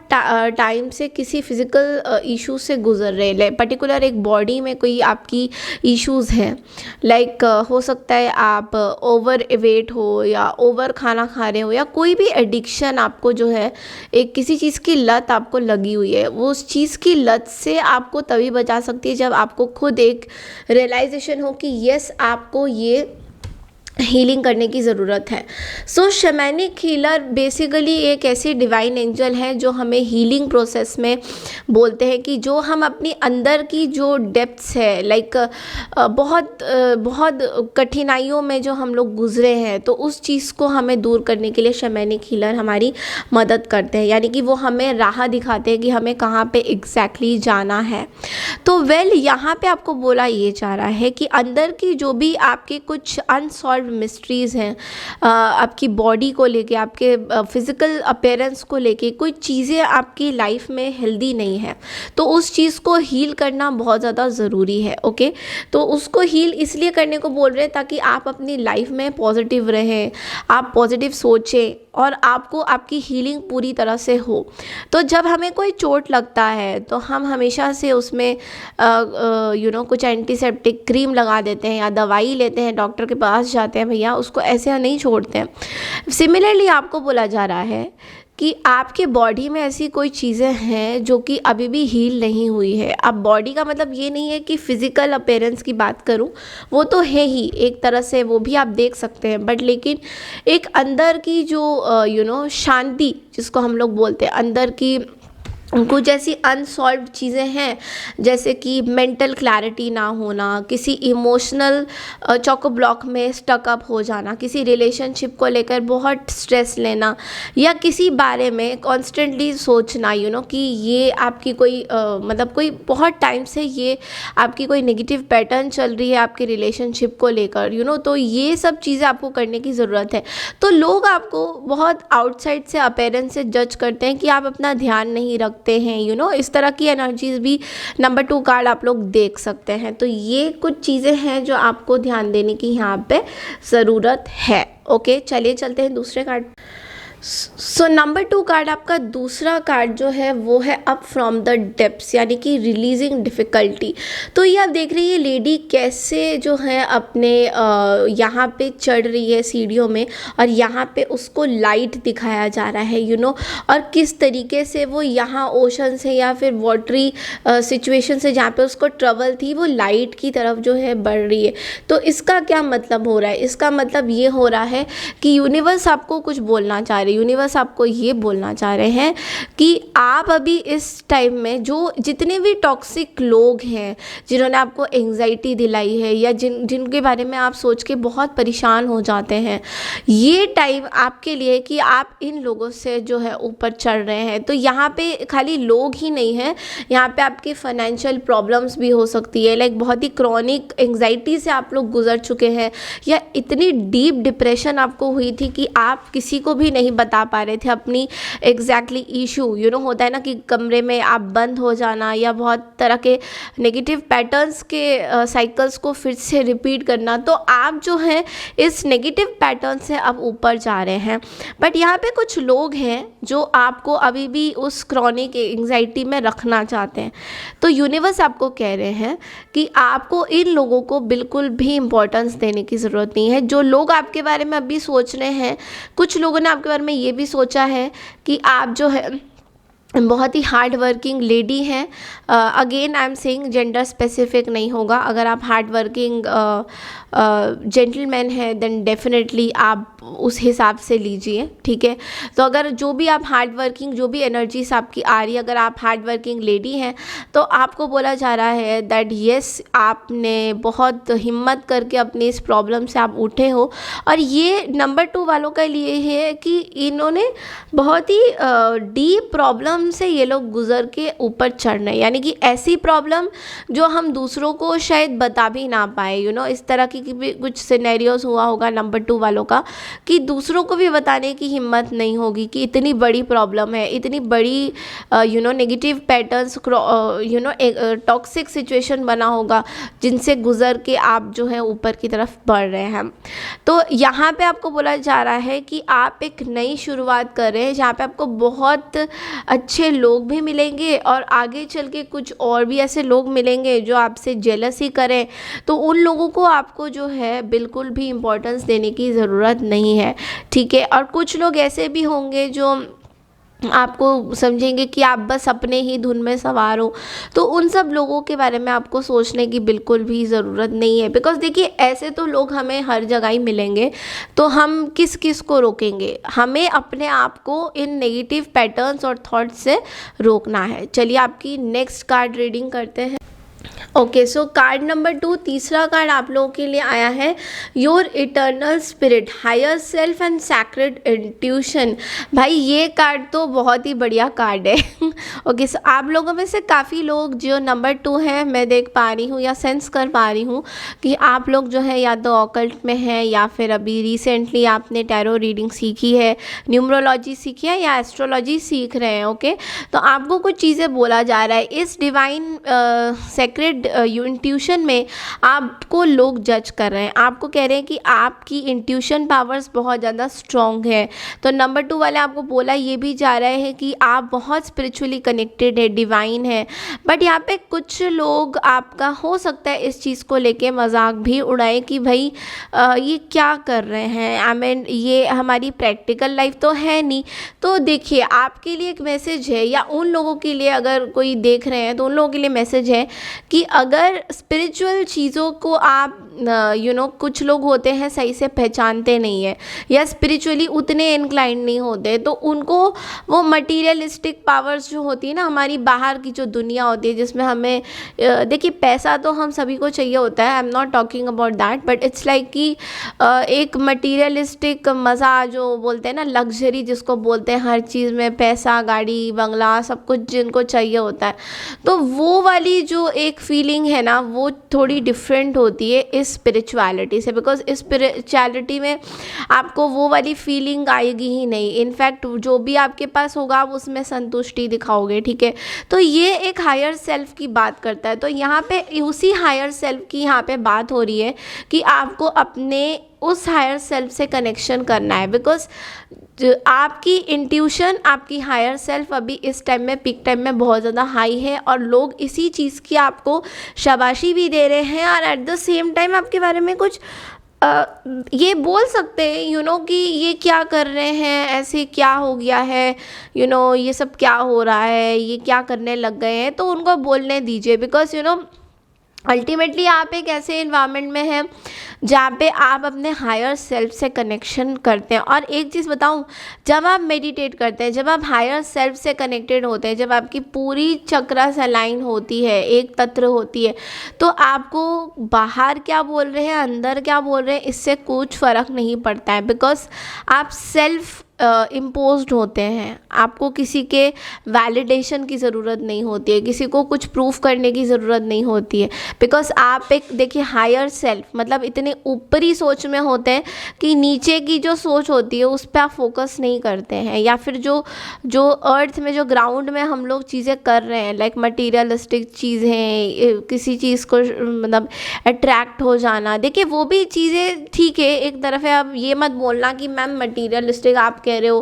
टाइम से किसी फिज़िकल इशू से गुजर रहे हैं, पर्टिकुलर एक बॉडी में कोई आपकी इश्यूज़ हैं। लाइक हो सकता है आप ओवर वेट हो, या ओवर खाना खा रहे हो, या कोई भी एडिक्शन आपको जो है, एक किसी चीज़ की लत आपको लगी हुई है। वो उस चीज़ की लत से आपको तभी बचा सकती है जब आपको खुद एक रियलाइजेशन हो कि यस, आपको ये हीलिंग करने की ज़रूरत है। सो शैमानिक हीलर बेसिकली एक ऐसी डिवाइन एंजल है जो हमें हीलिंग प्रोसेस में बोलते हैं कि जो हम अपनी अंदर की जो डेप्थ्स है, लाइक बहुत कठिनाइयों में जो हम लोग गुजरे हैं, तो उस चीज़ को हमें दूर करने के लिए शैमानिक हीलर हमारी मदद करते हैं। यानी कि वो हमें राह दिखाते हैं कि हमें कहाँ पे एग्जैक्टली जाना है। तो यहाँ पे आपको बोला ये जा रहा है कि अंदर की जो भी आपके कुछ अनसॉल्व मिस्ट्रीज़ हैं, आपकी बॉडी को लेके, आपके फिज़िकल अपीयरेंस को लेके, कोई चीज़ें आपकी लाइफ में हेल्दी नहीं है, तो उस चीज़ को हील करना बहुत ज़्यादा ज़रूरी है। ओके, तो उसको हील इसलिए करने को बोल रहे हैं ताकि आप अपनी लाइफ में पॉजिटिव रहें, आप पॉजिटिव सोचें और आपको आपकी हीलिंग पूरी तरह से हो। तो जब हमें कोई चोट लगता है तो हम हमेशा से उसमें कुछ एंटीसेप्टिक क्रीम लगा देते हैं या दवाई लेते हैं, डॉक्टर के पास जाते हैं, भैया उसको ऐसे नहीं छोड़ते हैं। सिमिलरली आपको बोला जा रहा है कि आपके बॉडी में ऐसी कोई चीज़ें हैं जो कि अभी भी हील नहीं हुई है। अब बॉडी का मतलब ये नहीं है कि फ़िज़िकल अपीयरेंस की बात करूं, वो तो है ही एक तरह से, वो भी आप देख सकते हैं, बट लेकिन एक अंदर की जो शांति जिसको हम लोग बोलते हैं, अंदर की कुछ ऐसी अनसॉल्व्ड चीज़ें हैं, जैसे कि मेंटल क्लैरिटी ना होना, किसी इमोशनल चॉको ब्लॉक में स्टक अप हो जाना, किसी रिलेशनशिप को लेकर बहुत स्ट्रेस लेना, या किसी बारे में कॉन्स्टेंटली सोचना कि ये आपकी कोई मतलब कोई बहुत टाइम से ये आपकी कोई नेगेटिव पैटर्न चल रही है आपके रिलेशनशिप को लेकर तो ये सब चीज़ें आपको करने की ज़रूरत है। तो लोग आपको बहुत आउटसाइड से अपीयरेंस से जज करते हैं कि आप अपना ध्यान नहीं रखते हैं, इस तरह की एनर्जीज भी नंबर 2 कार्ड आप लोग देख सकते हैं। तो ये कुछ चीज़ें हैं जो आपको ध्यान देने की यहाँ पे ज़रूरत है। ओके, चलिए चलते हैं दूसरे कार्ड। सो नंबर 2 कार्ड, आपका दूसरा कार्ड जो है वो है अप फ्रॉम द डेप्थ्स, यानी कि रिलीजिंग डिफ़िकल्टी। तो ये आप देख रही है लेडी कैसे जो है अपने यहाँ पे चढ़ रही है सीढ़ियों में, और यहाँ पे उसको लाइट दिखाया जा रहा है और किस तरीके से वो यहाँ ओशन से या फिर वाटरी सिचुएशन से जहाँ पे उसको ट्रबल थी, वो लाइट की तरफ जो है बढ़ रही है। तो इसका क्या मतलब हो रहा है? इसका मतलब ये हो रहा है कि यूनिवर्स आपको कुछ बोलना चाह रही है। यूनिवर्स आपको ये बोलना चाह रहे हैं कि आप अभी इस टाइम में जो जितने भी टॉक्सिक लोग हैं, जिन्होंने आपको एंग्जाइटी दिलाई है या जिनके बारे में आप सोच के बहुत परेशान हो जाते हैं, ये टाइम आपके लिए कि आप इन लोगों से जो है ऊपर चढ़ रहे हैं। तो यहाँ पे खाली लोग ही नहीं हैं, यहाँ पे आपकी फाइनेंशियल प्रॉब्लम्स भी हो सकती है, लाइक बहुत ही क्रॉनिक एंग्जाइटी से आप लोग गुजर चुके हैं, या इतनी डीप डिप्रेशन आपको हुई थी कि आप किसी को भी नहीं बता पा रहे थे अपनी एग्जैक्टली इशू। होता है ना कि कमरे में आप बंद हो जाना, या बहुत तरह के नेगेटिव पैटर्न्स के साइकिल्स को फिर से रिपीट करना। तो आप जो हैं इस नेगेटिव पैटर्न से अब ऊपर जा रहे हैं। बट यहाँ पे कुछ लोग हैं जो आपको अभी भी उस क्रॉनिक एंग्जाइटी में रखना चाहते हैं। तो यूनिवर्स आपको कह रहे हैं कि आपको इन लोगों को बिल्कुल भी इम्पोर्टेंस देने की ज़रूरत नहीं है। जो लोग आपके बारे में अभी सोच रहे हैं, कुछ लोगों ने आपके बारे में ये भी सोचा है कि आप जो है बहुत ही हार्ड वर्किंग लेडी हैं। Again I am saying gender specific नहीं होगा। अगर आप हार्ड वर्किंग जेंटलमैन हैं देन डेफिनेटली आप उस हिसाब से लीजिए, ठीक है। तो अगर जो भी आप हार्ड वर्किंग, जो भी एनर्जीज आपकी आ रही है, अगर आप हार्ड वर्किंग लेडी हैं तो आपको बोला जा रहा है दैट येस, आपने बहुत हिम्मत करके अपनी इस प्रॉब्लम से आप उठे हो। और ये नंबर 2 वालों के लिए है कि इन्होंने बहुत ही डीप प्रॉब्लम से ये लोग गुजर के ऊपर चढ़ रहे हैं, यानी कि ऐसी प्रॉब्लम जो हम दूसरों को शायद बता भी ना पाए। इस तरह की भी कुछ सिनेरियोस हुआ होगा नंबर 2 वालों का, कि दूसरों को भी बताने की हिम्मत नहीं होगी कि इतनी बड़ी प्रॉब्लम है, इतनी बड़ी नेगेटिव पैटर्न्स, टॉक्सिक सिचुएशन बना होगा जिनसे गुजर के आप जो है ऊपर की तरफ बढ़ रहे हैं। तो यहाँ पे आपको बोला जा रहा है कि आप एक नई शुरुआत कर रहे हैं, जहाँ पे आपको बहुत अच्छे लोग भी मिलेंगे और आगे चल के कुछ और भी ऐसे लोग मिलेंगे जो आपसे जेलसी करें। तो उन लोगों को आपको जो है बिल्कुल भी इम्पोर्टेंस देने की ज़रूरत नहीं है, ठीक है। और कुछ लोग ऐसे भी होंगे जो आपको समझेंगे कि आप बस अपने ही धुन में सवार हो। तो उन सब लोगों के बारे में आपको सोचने की बिल्कुल भी ज़रूरत नहीं है, बिकॉज़ देखिए ऐसे तो लोग हमें हर जगह ही मिलेंगे। तो हम किस किस को रोकेंगे? हमें अपने आप को इन नेगेटिव पैटर्न्स और थॉट्स से रोकना है। चलिए आपकी नेक्स्ट कार्ड रीडिंग करते हैं। ओके, सो कार्ड नंबर 2, तीसरा कार्ड आप लोगों के लिए आया है your eternal spirit, higher self and sacred intuition. भाई ये कार्ड तो बहुत ही बढ़िया कार्ड है। ओके, सो आप लोगों में से काफ़ी लोग जो नंबर 2 हैं, मैं देख पा रही हूँ या सेंस कर पा रही हूँ कि आप लोग जो है या तो ऑकल्ट में हैं, या फिर अभी रिसेंटली आपने टैरो रीडिंग सीखी है, न्यूमरोलॉजी सीखी है, या एस्ट्रोलॉजी सीख रहे हैं। ओके, तो आपको कुछ चीज़ें बोला जा रहा है इस डिवाइन सेक्रेड इंट्यूशन में। आपको लोग जज कर रहे हैं, आपको कह रहे हैं कि आपकी इंट्यूशन पावर्स बहुत ज़्यादा स्ट्रॉन्ग है। तो नंबर 2 वाले आपको बोला ये भी जा रहा है कि आप बहुत स्पिरिचुअली कनेक्टेड है, डिवाइन है। बट यहाँ पे कुछ लोग आपका हो सकता है इस चीज़ को लेके मजाक भी उड़ाएं कि भाई ये क्या कर रहे हैं, आई मीन ये हमारी प्रैक्टिकल लाइफ तो है नहीं। तो देखिए आपके लिए एक मैसेज है, या उन लोगों के लिए अगर कोई देख रहे हैं तो उन लोगों के लिए मैसेज है कि अगर स्पिरिचुअल चीज़ों को आप कुछ लोग होते हैं सही से पहचानते नहीं है, या स्पिरिचुअली उतने इंक्लाइंड नहीं होते, तो उनको वो मटीरियलिस्टिक पावर्स जो होती है ना, हमारी बाहर की जो दुनिया होती है जिसमें हमें देखिए पैसा तो हम सभी को चाहिए होता है, आई am not talking about that, but it's like कि एक मटीरियलिस्टिक मज़ा जो बोलते हैं ना, लग्जरी जिसको बोलते हैं, हर चीज़ में पैसा, गाड़ी, बंगला, सब कुछ जिनको चाहिए होता है। तो वो वाली जो एक फीलिंग है ना, वो थोड़ी डिफरेंट होती है इस स्पिरिचुअलिटी से, बिकॉज इस स्पिरिचुअलिटी में आपको वो वाली फीलिंग आएगी ही नहीं। इनफैक्ट जो भी आपके पास होगा आप उसमें संतुष्टि दिखाओगे, ठीक है। तो ये एक हायर सेल्फ की बात करता है। तो यहाँ पे उसी हायर सेल्फ की यहाँ पे बात हो रही है कि आपको अपने उस हायर सेल्फ से कनेक्शन करना है, बिकॉज आपकी इंट्यूशन, आपकी हायर सेल्फ अभी इस टाइम में, पीक टाइम में बहुत ज़्यादा हाई है, और लोग इसी चीज़ की आपको शाबाशी भी दे रहे हैं और एट द सेम टाइम आपके बारे में कुछ ये बोल सकते हैं कि ये क्या कर रहे हैं, ऐसे क्या हो गया है, ये सब क्या हो रहा है, ये क्या करने लग गए हैं। तो उनको बोलने दीजिए, बिकॉज अल्टीमेटली आप एक ऐसे इन्वायरमेंट में हैं जहाँ पे आप अपने हायर सेल्फ से कनेक्शन करते हैं। और एक चीज़ बताऊँ, जब आप मेडिटेट करते हैं, जब आप हायर सेल्फ से कनेक्टेड होते हैं, जब आपकी पूरी चक्रास अलाइन होती है, एक तत्र होती है, तो आपको बाहर क्या बोल रहे हैं, अंदर क्या बोल रहे हैं, इससे कुछ फ़र्क नहीं पड़ता है, बिकॉज आप सेल्फ इम्पोज्ड होते हैं। आपको किसी के वैलिडेशन की ज़रूरत नहीं होती है, किसी को कुछ प्रूफ करने की ज़रूरत नहीं होती है, बिकॉज आप एक, देखिए, हायर सेल्फ मतलब इतने ऊपरी सोच में होते हैं कि नीचे की जो सोच होती है उस पर आप फोकस नहीं करते हैं, या फिर जो अर्थ में, जो ग्राउंड में हम लोग चीज़ें कर रहे हैं, लाइक मटीरियलिस्टिक चीज़ें, किसी चीज़ को मतलब अट्रैक्ट हो जाना, देखिए वो भी चीज़ें ठीक है एक तरफ है। अब ये मत बोलना कि मैम मटीरियलिस्टिक आप कह रहे हो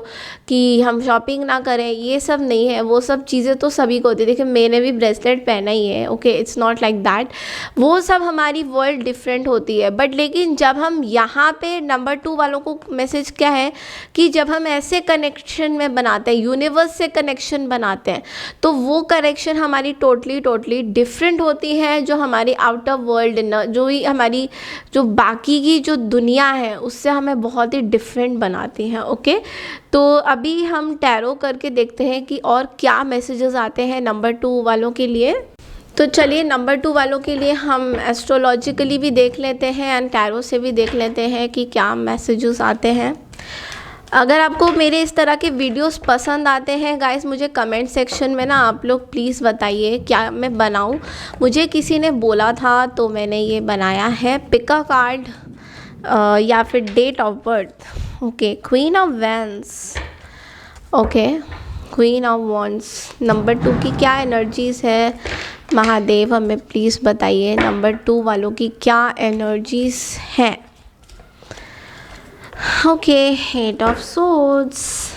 कि हम शॉपिंग ना करें, ये सब नहीं है, वो सब चीज़ें तो सभी को होती है। देखिए मैंने भी ब्रेसलेट पहना ही है, okay, it's not like that, वो सब हमारी वर्ल्ड डिफरेंट होती है। बट लेकिन जब हम यहाँ पे नंबर 2 वालों को मैसेज क्या है कि जब हम ऐसे कनेक्शन में बनाते हैं, यूनिवर्स से कनेक्शन बनाते हैं, तो वो कनेक्शन हमारी टोटली डिफरेंट होती है, जो हमारी आउटर वर्ल्ड न, जो ही हमारी जो बाकी की जो दुनिया है उससे हमें बहुत ही डिफरेंट बनाती हैं। ओके, तो अभी हम टैरो करके देखते हैं कि और क्या मैसेजेस आते हैं नंबर 2 वालों के लिए। तो चलिए नंबर 2 वालों के लिए हम एस्ट्रोलॉजिकली भी देख लेते हैं एंड टैरो से भी देख लेते हैं कि क्या मैसेजेस आते हैं। अगर आपको मेरे इस तरह के वीडियोस पसंद आते हैं गाइस, मुझे कमेंट सेक्शन में ना आप लोग प्लीज़ बताइए क्या मैं बनाऊं। मुझे किसी ने बोला था तो मैंने ये बनाया है। पिक अ कार्ड या फिर date of birth. Okay, queen of wands. Okay, queen of wands number 2 की क्या एनर्जीज़ है, महादेव हमें प्लीज़ बताइए नंबर 2 वालों की क्या एनर्जीज़ हैं। Okay, 8 of swords.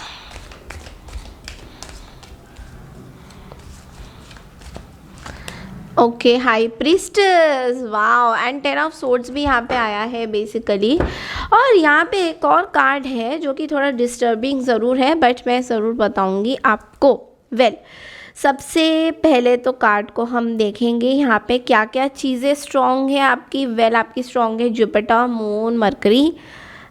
Okay, high priestess, wow, and 10 of swords भी यहाँ पे आया है बेसिकली। और यहाँ पे एक और कार्ड है जो कि थोड़ा डिस्टर्बिंग ज़रूर है, बट मैं ज़रूर बताऊँगी आपको। सबसे पहले तो कार्ड को हम देखेंगे यहाँ पे क्या क्या चीज़ें स्ट्रॉन्ग है आपकी। आपकी स्ट्रॉन्ग है Jupiter, moon, mercury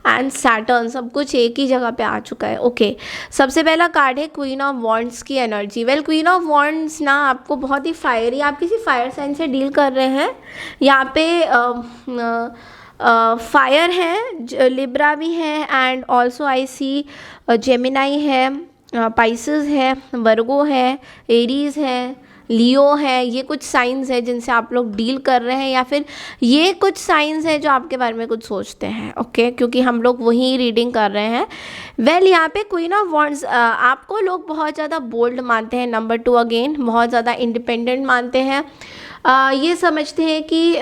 and Saturn, सब कुछ एक ही जगह पे आ चुका है। ओके, सबसे पहला कार्ड है क्वीन ऑफ वॉन्ड्स की एनर्जी। क्वीन ऑफ वॉन्ड्स ना आपको बहुत ही फायरी, आप किसी फायर साइन से डील कर रहे हैं। यहाँ पे फायर है, लिब्रा भी है, and also I see Gemini है, पाइसेस है, वर्गो है, एरीज है, लियो है। ये कुछ साइंस है जिनसे आप लोग डील कर रहे हैं, या फिर ये कुछ साइंस है जो आपके बारे में कुछ सोचते हैं। ओके, क्योंकि हम लोग वही रीडिंग कर रहे हैं। यहाँ पे क्वीन ऑफ वॉन्ड्स, आपको लोग बहुत ज़्यादा बोल्ड मानते हैं। नंबर 2 अगेन बहुत ज़्यादा इंडिपेंडेंट मानते हैं। ये समझते हैं कि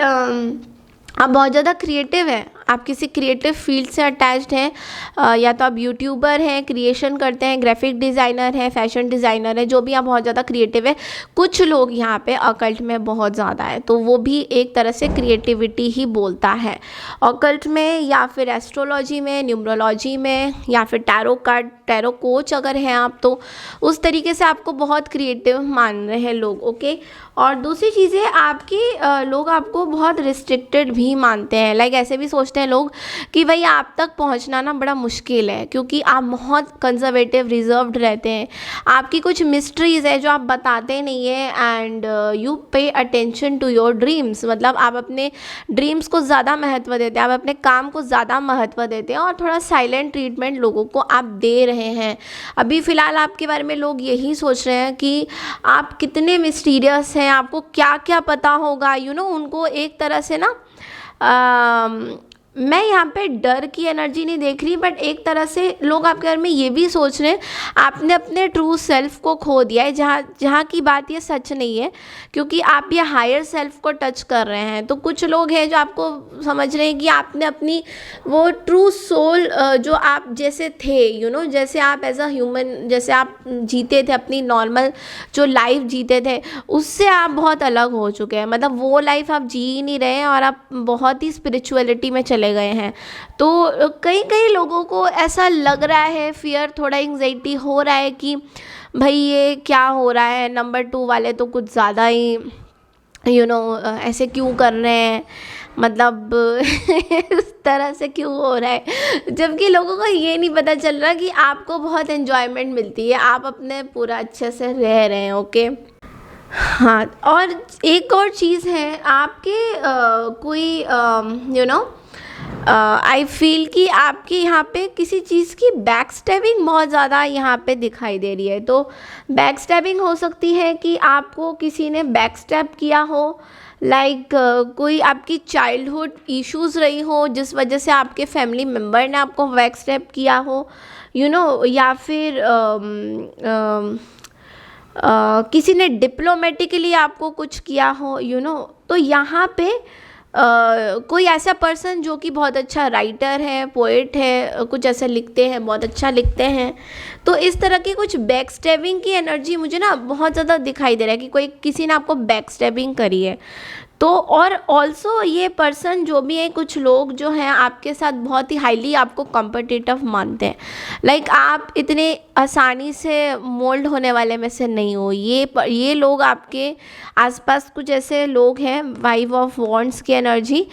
आप बहुत ज़्यादा क्रिएटिव हैं, आप किसी क्रिएटिव फील्ड से अटैच्ड हैं, या तो आप यूट्यूबर हैं, क्रिएशन करते हैं, ग्राफिक डिज़ाइनर हैं, फैशन डिज़ाइनर है, जो भी आप बहुत ज़्यादा क्रिएटिव है। कुछ लोग यहाँ पे ऑकल्ट में बहुत ज़्यादा है, तो वो भी एक तरह से क्रिएटिविटी ही बोलता है। ऑकल्ट में या फिर एस्ट्रोलॉजी में, न्यूमरोलॉजी में, या फिर टैरो कोच अगर हैं आप, तो उस तरीके से आपको बहुत क्रिएटिव मान रहे हैं लोग। ओके, और दूसरी चीज़ है आपकी, लोग आपको बहुत रिस्ट्रिक्टेड भी मानते हैं। लाइक ऐसे भी सोचते हैं लोग कि भाई आप तक पहुंचना ना बड़ा मुश्किल है, क्योंकि आप बहुत कंजर्वेटिव, रिजर्व्ड रहते हैं। आपकी कुछ मिस्ट्रीज़ है जो आप बताते नहीं है, and you pay attention to your dreams. मतलब आप अपने ड्रीम्स को ज़्यादा महत्व देते हैं, आप अपने काम को ज़्यादा महत्व देते हैं, और थोड़ा साइलेंट ट्रीटमेंट लोगों को आप दे रहे हैं। अभी फ़िलहाल आपके बारे में लोग यही सोच रहे हैं कि आप कितने मिस्टीरियस हैं, आपको क्या क्या पता होगा। उनको एक तरह से ना मैं यहाँ पे डर की एनर्जी नहीं देख रही, बट एक तरह से लोग आपके बारे में ये भी सोच रहे हैं आपने अपने ट्रू सेल्फ को खो दिया है, जहाँ जहाँ की बात ये सच नहीं है, क्योंकि आप ये हायर सेल्फ को टच कर रहे हैं। तो कुछ लोग हैं जो आपको समझ रहे हैं कि आपने अपनी वो ट्रू सोल जो आप जैसे थे, जैसे आप एज अ ह्यूमन, जैसे आप जीते थे अपनी नॉर्मल जो लाइफ जीते थे, उससे आप बहुत अलग हो चुके हैं। मतलब वो लाइफ आप जी ही नहीं रहे हैं और आप बहुत ही स्पिरिचुअलिटी में चले गए हैं। तो कई कई लोगों को ऐसा लग रहा है, फियर, थोड़ा एंग्जाइटी हो रहा है कि भाई ये क्या हो रहा है, नंबर 2 वाले तो कुछ ज़्यादा ही ऐसे क्यों कर रहे हैं, मतलब इस तरह से क्यों हो रहा है, जबकि लोगों को ये नहीं पता चल रहा कि आपको बहुत एन्जॉयमेंट मिलती है, आप अपने पूरा अच्छे से रह रहे हैं। ओके, हाँ, और एक और चीज़ है आपके कोई आई फील कि आपके यहाँ पे किसी चीज़ की बैक स्टैबिंग बहुत ज़्यादा यहाँ पे दिखाई दे रही है। तो बैक स्टैबिंग हो सकती है कि आपको किसी ने बैक स्टैब किया हो, लाइक कोई आपकी चाइल्डहुड इश्यूज़ रही हो जिस वजह से आपके फैमिली मेम्बर ने आपको बैक स्टैब किया हो, या फिर किसी ने डिप्लोमेटिकली आपको कुछ किया हो, तो यहाँ पे कोई ऐसा पर्सन जो कि बहुत अच्छा राइटर है, पोएट है, कुछ ऐसा लिखते हैं, बहुत अच्छा लिखते हैं, तो इस तरह की कुछ बैक स्टैबिंग की एनर्जी मुझे ना बहुत ज़्यादा दिखाई दे रहा है कि कोई किसी ने आपको बैक स्टैबिंग करी है। तो और ऑल्सो ये पर्सन जो भी है, कुछ लोग जो हैं आपके साथ बहुत ही हाईली आपको कॉम्पिटिटिव मानते हैं, लाइक आप इतने आसानी से मोल्ड होने वाले में से नहीं हो। ये लोग आपके आसपास कुछ ऐसे लोग हैं, 5 ऑफ वॉन्ड्स की एनर्जी,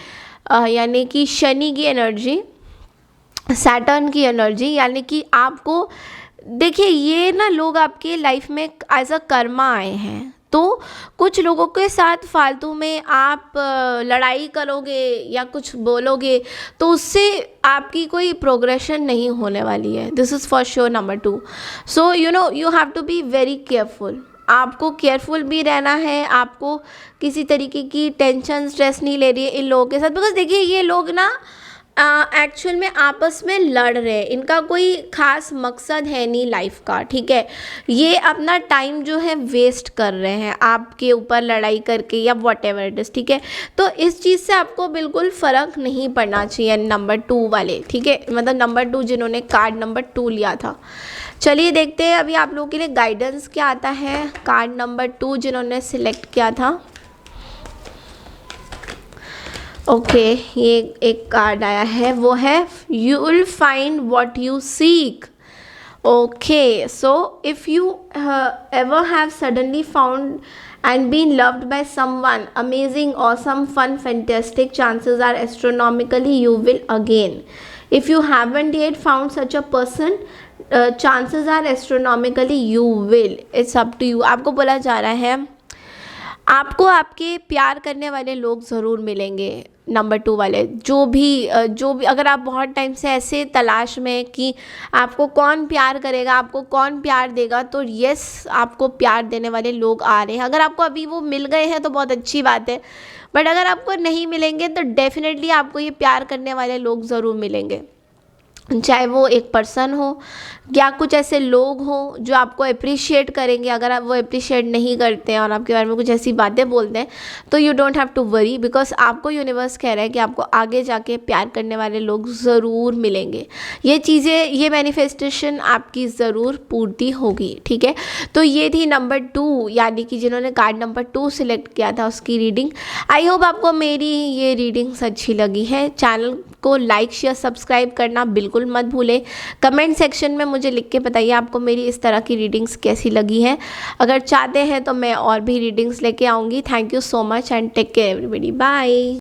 यानी कि शनि की एनर्जी, सैटर्न की एनर्जी, यानी कि आपको देखिए ये ना लोग आपके लाइफ में एज अ कर्मा आए हैं। तो कुछ लोगों के साथ फालतू में आप लड़ाई करोगे या कुछ बोलोगे तो उससे आपकी कोई प्रोग्रेशन नहीं होने वाली है। This is for sure number 2। So you have to be very careful. आपको केयरफुल भी रहना है, आपको किसी तरीके की टेंशन स्ट्रेस नहीं ले रही है इन लोगों के साथ, बिकॉज देखिए ये लोग ना एक्चुअल में आपस में लड़ रहे हैं, इनका कोई ख़ास मकसद है नहीं लाइफ का, ठीक है। ये अपना टाइम जो है वेस्ट कर रहे हैं आपके ऊपर लड़ाई करके या वॉट एवर इट इज़, ठीक है। तो इस चीज़ से आपको बिल्कुल फ़र्क नहीं पड़ना चाहिए नंबर 2 वाले, ठीक है, मतलब नंबर 2 जिन्होंने कार्ड नंबर 2 लिया था। चलिए देखते हैं अभी आप लोगों के लिए गाइडेंस क्या आता है कार्ड नंबर 2 जिन्होंने सिलेक्ट किया था। ओके, ये एक कार्ड आया है, वो है you will find what you seek. Okay, so if you ever have suddenly found and been loved by someone amazing, awesome, fun, fantastic, chances are astronomically you will again. If you haven't yet found such a person, chances are astronomically you will. It's up to you. आपको बोला जा रहा है आपको आपके प्यार करने वाले लोग ज़रूर मिलेंगे। नंबर 2 वाले जो भी अगर आप बहुत टाइम से ऐसे तलाश में कि आपको कौन प्यार करेगा, आपको कौन प्यार देगा, तो यस आपको प्यार देने वाले लोग आ रहे हैं। अगर आपको अभी वो मिल गए हैं तो बहुत अच्छी बात है, बट अगर आपको नहीं मिलेंगे तो डेफिनेटली आपको ये प्यार करने वाले लोग ज़रूर मिलेंगे, चाहे वो एक पर्सन हो या कुछ ऐसे लोग हों जो आपको अप्रिशिएट करेंगे। अगर आप वो अप्रिशिएट नहीं करते हैं और आपके बारे में कुछ ऐसी बातें बोलते हैं तो you don't have to worry, because आपको यूनिवर्स कह रहा है कि आपको आगे जाके प्यार करने वाले लोग ज़रूर मिलेंगे। ये चीज़ें, ये मैनिफेस्टेशन आपकी ज़रूर पूर्ति होगी, ठीक है। तो ये थी नंबर 2, यानी कि जिन्होंने कार्ड नंबर 2 सिलेक्ट किया था उसकी रीडिंग। आई होप आपको मेरी ये रीडिंग्स अच्छी लगी है। चैनल को लाइक शेयर सब्सक्राइब करना बिल्कुल मत भूलें। कमेंट सेक्शन में मुझे लिख के बताइए आपको मेरी इस तरह की रीडिंग्स कैसी लगी हैं। अगर चाहते हैं तो मैं और भी रीडिंग्स लेके आऊँगी। Thank you so much and take care everybody, bye.